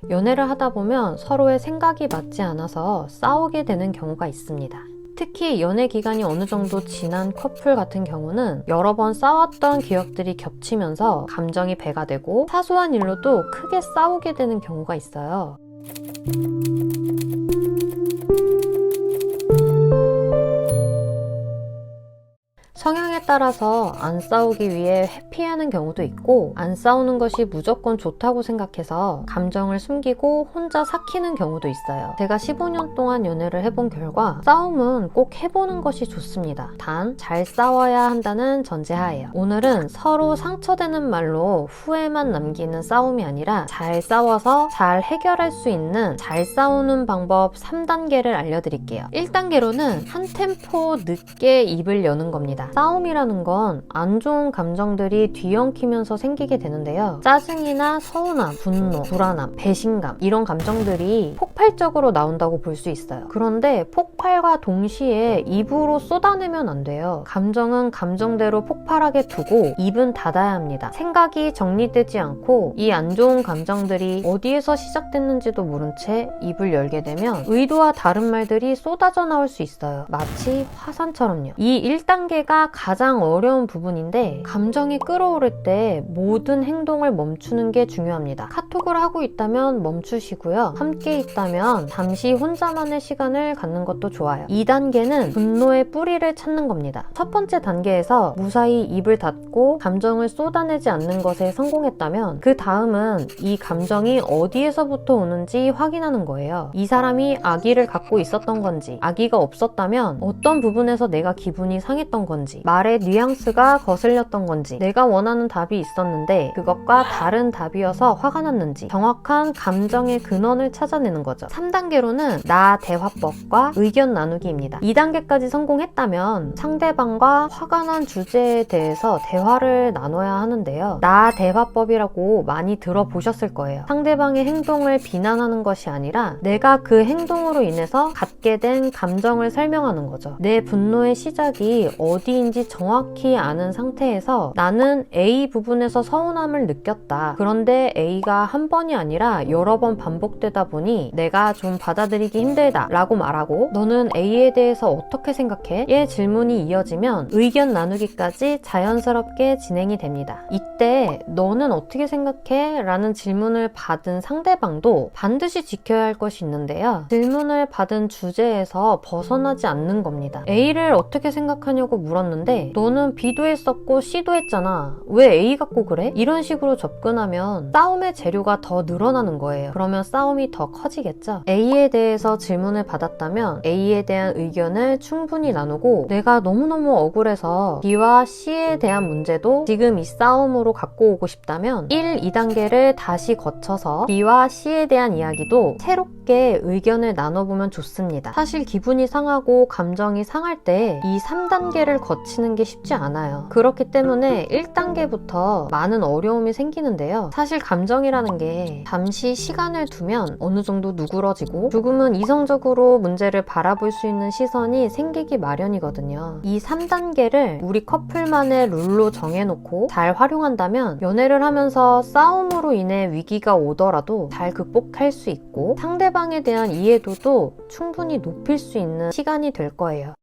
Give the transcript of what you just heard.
연애를 하다 보면 서로의 생각이 맞지 않아서 싸우게 되는 경우가 있습니다. 특히 연애 기간이 어느 정도 지난 커플 같은 경우는 여러 번 싸웠던 기억들이 겹치면서 감정이 배가 되고 사소한 일로도 크게 싸우게 되는 경우가 있어요. 성향에 따라서 안 싸우기 위해 회피하는 경우도 있고, 안 싸우는 것이 무조건 좋다고 생각해서 감정을 숨기고 혼자 삭히는 경우도 있어요. 제가 15년 동안 연애를 해본 결과 싸움은 꼭 해보는 것이 좋습니다. 단 잘 싸워야 한다는 전제하에요. 오늘은 서로 상처되는 말로 후회만 남기는 싸움이 아니라 잘 싸워서 잘 해결할 수 있는 잘 싸우는 방법 3단계를 알려드릴게요. 1단계로는 한 템포 늦게 입을 여는 겁니다. 싸움이라는 건 안 좋은 감정들이 뒤엉키면서 생기게 되는데요. 짜증이나 서운함, 분노, 불안함, 배신감 이런 감정들이 폭발적으로 나온다고 볼 수 있어요. 그런데 폭발과 동시에 입으로 쏟아내면 안 돼요. 감정은 감정대로 폭발하게 두고 입은 닫아야 합니다. 생각이 정리되지 않고 이 안 좋은 감정들이 어디에서 시작됐는지도 모른 채 입을 열게 되면 의도와 다른 말들이 쏟아져 나올 수 있어요. 마치 화산처럼요. 이 1단계가 가장 어려운 부분인데, 감정이 끌어오를 때 모든 행동을 멈추는 게 중요합니다. 카톡을 하고 있다면 멈추시고요. 함께 있다면 잠시 혼자만의 시간을 갖는 것도 좋아요. 2단계는 분노의 뿌리를 찾는 겁니다. 첫 번째 단계에서 무사히 입을 닫고 감정을 쏟아내지 않는 것에 성공했다면, 그 다음은 이 감정이 어디에서부터 오는지 확인하는 거예요. 이 사람이 악의를 갖고 있었던 건지, 악의가 없었다면 어떤 부분에서 내가 기분이 상했던 건지, 말의 뉘앙스가 거슬렸던 건지, 내가 원하는 답이 있었는데 그것과 다른 답이어서 화가 났는지, 정확한 감정의 근원을 찾아내는 거죠. 3단계로는 나 대화법과 의견 나누기입니다. 2단계까지 성공했다면 상대방과 화가 난 주제에 대해서 대화를 나눠야 하는데요. 나 대화법이라고 많이 들어보셨을 거예요. 상대방의 행동을 비난하는 것이 아니라 내가 그 행동으로 인해서 갖게 된 감정을 설명하는 거죠. 내 분노의 시작이 어디인지 정확히 아는 상태에서 나는 A 부분에서 서운함을 느꼈다. 그런데 A가 한 번이 아니라 여러 번 반복되다 보니 내가 좀 받아들이기 힘들다 라고 말하고, 너는 A에 대해서 어떻게 생각해? 의 질문이 이어지면 의견 나누기까지 자연스럽게 진행이 됩니다. 이때 너는 어떻게 생각해? 라는 질문을 받은 상대방도 반드시 지켜야 할 것이 있는데요. 질문을 받은 주제에서 벗어나지 않는 겁니다. A를 어떻게 생각하냐고 물었는데 너는 B도 했었고 C도 했잖아. 왜 A 갖고 그래? 이런 식으로 접근하면 싸움의 재료가 더 늘어나는 거예요. 그러면 싸움이 더 커지겠죠? A에 대해서 질문을 받았다면 A에 대한 의견을 충분히 나누고, 내가 너무너무 억울해서 B와 C에 대한 문제도 지금 이 싸움으로 갖고 오고 싶다면 1, 2단계를 다시 거쳐서 B와 C에 대한 이야기도 새롭게 의견을 나눠보면 좋습니다. 사실 기분이 상하고 감정이 상할 때 이 3단계를 거치는 게 쉽지 않아요. 그렇기 때문에 1단계부터 많은 어려움이 생기는데요. 사실 감정이라는 게 잠시 시간을 두면 어느 정도 누그러지고, 조금은 이성적으로 문제를 바라볼 수 있는 시선이 생기기 마련이거든요. 이 3단계를 우리 커플만의 룰로 정해놓고 잘 활용한다면 연애를 하면서 싸움으로 인해 위기가 오더라도 잘 극복할 수 있고, 상대방에 대한 이해도도 충분히 높일 수 있는 시간이 될 거예요.